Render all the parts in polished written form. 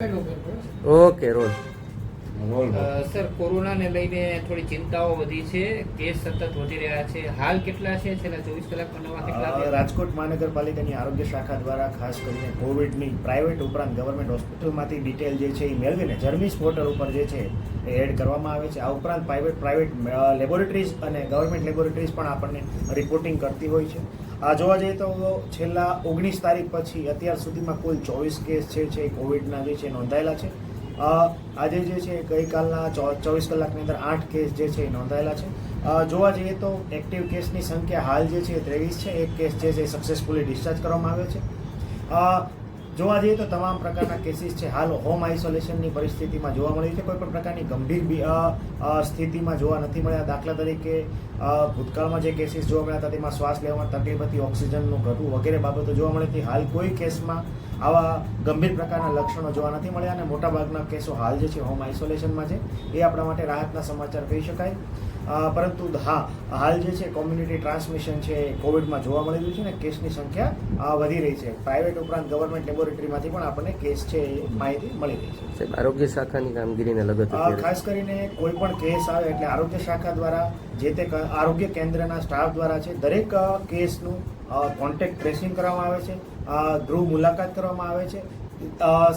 Okay role sir, કોરોનાને લઈને થોડી ચિંતાઓ વધી છે. કેસ સતત વધી રહ્યા છે. હાલ કેટલા છે? છેલ્લા 24 કલાકમાં નવા કેટલા? રાજકોટ મહાનગરપાલિકાની આરોગ્ય શાખા દ્વારા ખાસ કરીને કોવિડની પ્રાઇવેટ ઉપરાંત ગવર્મેન્ટ હોસ્પિટલમાંથી ડિટેલ જે છે એ મેળવીને જર્મીસ પોર્ટલ ઉપર જે છે એ એડ કરવામાં આવે છે. આ ઉપરાંત પ્રાઇવેટ લેબોરેટરીઝ અને ગવર્મેન્ટ લેબોરેટરીઝ પણ આપણને રિપોર્ટિંગ કરતી હોય છે. જોવા જઈએ તો છેલ્લા 19 તારીખ પછી અત્યાર સુધીમાં કુલ 24 કેસ છે એ કોવિડના જે છે નોંધાયેલા છે. આજે જે છે ગઈકાલના 24 કલાકની અંદર 8 કેસ જે છે એ નોંધાયેલા છે. જોવા જઈએ તો એક્ટિવ કેસની સંખ્યા હાલ જે છે 23 છે. એક કેસ જે છે સક્સેસફુલી ડિસ્ચાર્જ કરવામાં આવ્યો છે. જોવા જઈએ તો તમામ પ્રકારના કેસીસ છે હાલ હોમ આઇસોલેશનની પરિસ્થિતિમાં જોવા મળી છે. કોઈ પણ પ્રકારની ગંભીર સ્થિતિમાં જોવા નથી મળ્યા. દાખલા તરીકે ભૂતકાળમાં જે કેસીસ જોવા મળ્યા હતા તેમાં શ્વાસ લેવામાં તકલીફ હતી, ઓક્સિજનનું ઘટવું વગેરે બાબતો જોવા મળી હતી. હાલ કોઈ કેસમાં આવા ગંભીર પ્રકારના લક્ષણો જોવા નથી મળ્યા અને મોટાભાગના કેસો હાલ જે છે હોમ આઇસોલેશનમાં છે. એ આપણા માટે રાહતના સમાચાર કહી શકાય. પરંતુ હા, હાલ જે છે કોમ્યુનિટી ટ્રાન્સમિશન છે કોવિડમાં જોવા મળી રહ્યું છે ને કેસની સંખ્યા વધી રહી છે. પ્રાઇવેટ ઉપરાંત ગવર્મેન્ટ લેબોરેટરીમાંથી પણ આપણને કેસ છે એ માહિતી મળી રહી છે. સાહેબ, આરોગ્ય શાખાની કામગીરીને લગત ખાસ કરીને કોઈ પણ કેસ આવે એટલે આરોગ્ય શાખા દ્વારા જે તે આરોગ્ય કેન્દ્રના સ્ટાફ દ્વારા છે દરેક કેસનું કોન્ટેક્ટ ટ્રેસિંગ કરવામાં આવે છે, ગૃહ મુલાકાત કરવામાં આવે છે.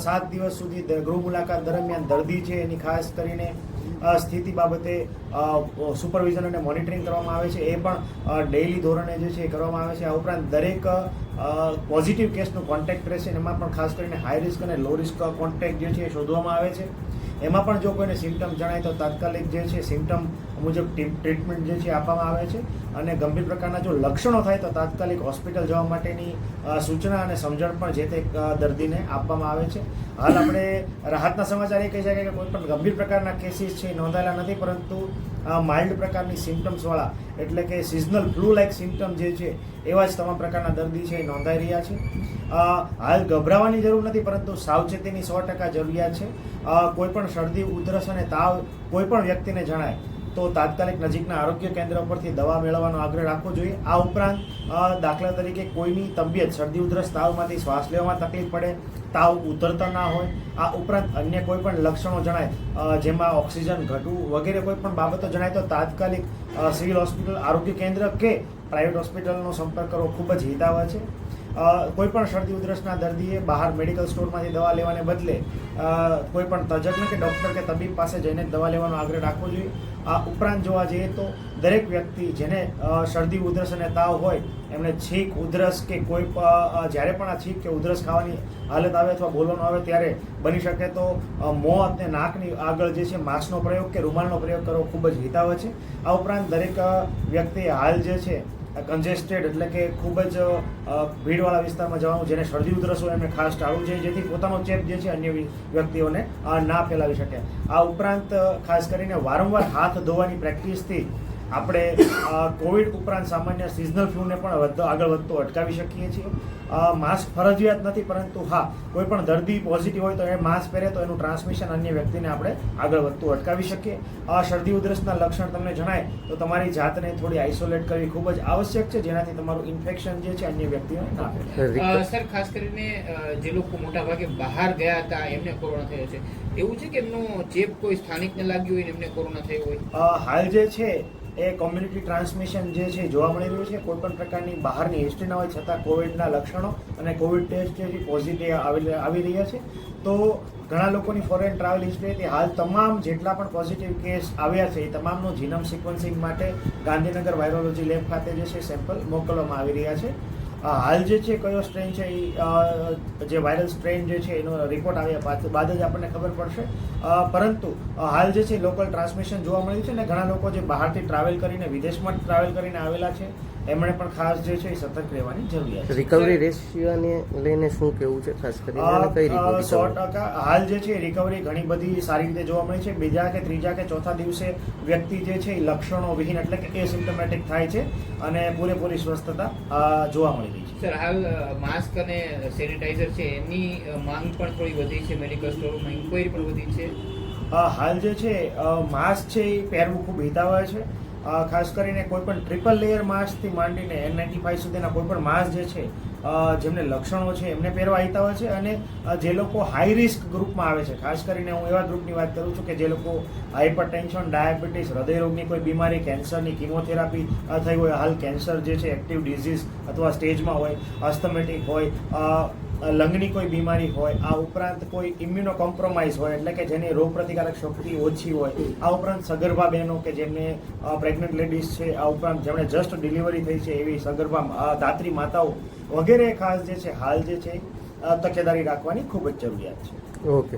7 દિવસ સુધી ગૃહ મુલાકાત દરમિયાન દર્દી છે એની ખાસ કરીને સ્થિતિ બાબતે સુપરવિઝન અને મોનિટરિંગ કરવામાં આવે છે. એ પણ ડેઇલી ધોરણે જે છે એ કરવામાં આવે છે. આ ઉપરાંત દરેક પોઝિટિવ કેસનું કોન્ટેક્ટ ટ્રેસિંગ એમાં પણ ખાસ કરીને હાઈ રિસ્ક અને લો રિસ્ક કોન્ટેક્ટ જે છે એ શોધવામાં આવે છે. એમાં પણ જો કોઈને સિમ્ટમ જણાય તો તાત્કાલિક જે છે સિમ્ટમ મુજબ ટ્રીટમેન્ટ જે છે આપવામાં આવે છે. અને ગંભીર પ્રકારના જો લક્ષણો થાય તો તાત્કાલિક હોસ્પિટલ જવા માટેની સૂચના અને સમજણ પણ જે તે દર્દીને આપવામાં આવે છે. હાલ આપણે રાહતના સમાચાર એ કહી શકાય કે કોઈ પણ ગંભીર પ્રકારના કેસીસ છે નોંધાયેલા નથી, પરંતુ માઇલ્ડ પ્રકારની સિમ્ટમ્સવાળા એટલે કે સિઝનલ ફ્લૂ લાઇક સિમ્ટમ જે છે એવા જ તમામ પ્રકારના દર્દી છે એ નોંધાઈ રહ્યા છે. હાલ ગભરાવાની જરૂર નથી, પરંતુ સાવચેતીની 100% જરૂરિયાત છે. કોઈ પણ શરદી, ઉધરસ અને તાવ કોઈ પણ વ્યક્તિને જણાય તો તાત્કાલિક નજીકના આરોગ્ય કેન્દ્ર પરથી દવા મેળવવાનો આગ્રહ રાખવો જોઈએ. આ ઉપરાંત દાખલા તરીકે કોઈની તબિયત શરદી, ઉધરસ, તાવમાંથી શ્વાસ લેવામાં તકલીફ પડે, તાવ ઉતરતા ના હોય, આ ઉપરાંત અન્ય કોઈ પણ લક્ષણો જણાય જેમાં ઓક્સિજન ઘટવું વગેરે કોઈ પણ બાબતો જણાય તો તાત્કાલિક સિવિલ હોસ્પિટલ, આરોગ્ય કેન્દ્ર કે પ્રાઇવેટ હોસ્પિટલનો સંપર્ક કરવો ખૂબ જ હિતાવહ છે. કોઈ પણ શરદી ઉધરસના દર્દીએ બહાર મેડિકલ સ્ટોરમાંથી દવા લેવાને બદલે કોઈ પણ તજજ્ઞ કે ડૉક્ટર કે તબીબ પાસે જઈને દવા લેવાનો આગ્રહ રાખવો જોઈએ. આ ઉપરાંત જોવા જઈએ તો દરેક વ્યક્તિ જેને શરદી, ઉધરસ અને તાવ હોય એમણે છીંક, ઉધરસ કે કોઈ જ્યારે પણ આ છીંક કે ઉધરસ ખાવાની હાલત આવે અથવા બોલવાનું આવે ત્યારે બની શકે તો મોં અને નાકની આગળ જે છે માસ્કનો પ્રયોગ કે રૂમાલનો પ્રયોગ કરવો ખૂબ જ હિતાવહ છે. આ ઉપરાંત દરેક વ્યક્તિએ હાલ જે છે કન્જેસ્ટેડ એટલે કે ખૂબ જ ભીડવાળા વિસ્તારમાં જવાનું, જેને શરદી ઉધરસ હોય એમને ખાસ ટાળવું જોઈએ જેથી પોતાનો ચેપ જે છે અન્ય વ્યક્તિઓને ના ફેલાવી શકે. આ ઉપરાંત ખાસ કરીને વારંવાર હાથ ધોવાની પ્રેક્ટિસથી આપણે કોવિડ ઉપરાંત સામાન્ય સિઝનલ ફ્લૂને પણ આગળ વધતો અટકાવી શકીએ છીએ. માસ્ક ફરજિયાત નથી, પરંતુ હા, કોઈ પણ દર્દી પોઝિટિવ હોય તો એ માસ્ક પહેરે તો એનું ટ્રાન્સમિશન અન્ય વ્યક્તિને આપણે આગળ વધતું અટકાવી શકીએ. શરદી ઉધરસના લક્ષણ તમને જણાય તો તમારી જાતને થોડી આઇસોલેટ કરવી ખૂબ જ આવશ્યક છે, જેનાથી તમારું ઇન્ફેક્શન જે છે અન્ય વ્યક્તિઓને ના ફેલાય. સર, ખાસ કરીને જે લોકો મોટાભાગે બહાર ગયા હતા એમને કોરોના થયો છે, એવું છે કે એમનો ચેપ કોઈ સ્થાનિકને લાગ્યું હોય ને એમને કોરોના થયો હોય? હાલ જે છે એ કોમ્યુનિટી ટ્રાન્સમિશન જે છે જોવા મળી રહ્યું છે. કોઈ પણ પ્રકારની બહારની હિસ્ટ્રી ના હોય છતાં કોવિડના લક્ષણો અને કોવિડ ટેસ્ટ જે પોઝિટિવ આવી રહ્યા છે. તો ઘણા લોકોની ફોરેન ટ્રાવેલ હિસ્ટ્રી હતી. હાલ તમામ જેટલા પણ પોઝિટિવ કેસ આવ્યા છે એ તમામનું જીનોમ સિક્વન્સિંગ માટે ગાંધીનગર વાયરોલોજી લેબ ખાતે જે છે સેમ્પલ મોકલવામાં આવી રહ્યા છે. હાલ જે છે કયો સ્ટ્રેન છે એ જે વાયરલ સ્ટ્રેન જે છે એનો રિપોર્ટ આવ્યા બાદ જ આપણને ખબર પડશે. પરંતુ હાલ જે છે લોકલ ટ્રાન્સમિશન જોવા મળ્યું છે ને ઘણા લોકો જે બહારથી ટ્રાવેલ કરીને વિદેશમાં ટ્રાવેલ કરીને આવેલા છે એમણે પણ ખાસ જે છે એ સતર્ક રહેવાની જરૂરિયાત છે. રિકવરી રેશિયોને લઈને શું કેવું છે ખાસ કરીને કઈ રીતે? 100% હાલ જે છે રિકવરી ઘણી બધી સારી રીતે જોવા મળી છે. બીજા કે ત્રીજા કે ચોથા દિવસે વ્યક્તિ જે છે એ લક્ષણો વિહીન એટલે કે એસિમ્પ્ટોમેટિક થાય છે અને પૂરેપૂરી સ્વસ્થતા જોવા મળી રહી છે. સર, હાલ માસ્ક અને સેનિટાઈઝર છે એની માંગ પણ થોડી વધી છે, મેડિકલ સ્ટોરમાં ઇન્ક્વાયરી પણ વધી છે. હાલ જે છે માસ્ક છે એ પહેરવું ખૂબ હિતાવહ છે. ખાસ કરીને કોઈ પણ ટ્રિપલ લેયર માસ્કથી માંડીને N95 સુધીના કોઈ પણ માસ્ક જે છે જેમને લક્ષણો છે એમને પહેરવા આવતા હોય છે, અને જે લોકો હાઈ રિસ્ક ગ્રુપમાં આવે છે, ખાસ કરીને હું એવા ગ્રુપની વાત કરું છું કે જે લોકો હાઇપરટેન્શન, ડાયાબિટીસ, હૃદયરોગની કોઈ બીમારી, કેન્સરની કિમોથેરાપી થઈ હોય, હાલ કેન્સર જે છે એક્ટિવ ડિઝીઝ અથવા સ્ટેજમાં હોય, અસ્થમેટિક હોય, લંગની કોઈ બીમારી હોય, આ ઉપરાંત કોઈ ઇમ્યુનો કોમ્પ્રોમાઇઝ હોય એટલે કે જેની રોગ પ્રતિકારક શક્તિ ઓછી હોય, આ ઉપરાંત સગર્ભા બહેનો કે જેમને પ્રેગ્નન્ટ લેડીઝ છે, આ ઉપરાંત જેમણે જસ્ટ ડિલિવરી થઈ છે એવી સગર્ભા ધાત્રી માતાઓ વગેરે ખાસ જે છે હાલ જે છે તકેદારી રાખવાની ખૂબ જ જરૂરિયાત છે. ઓકે.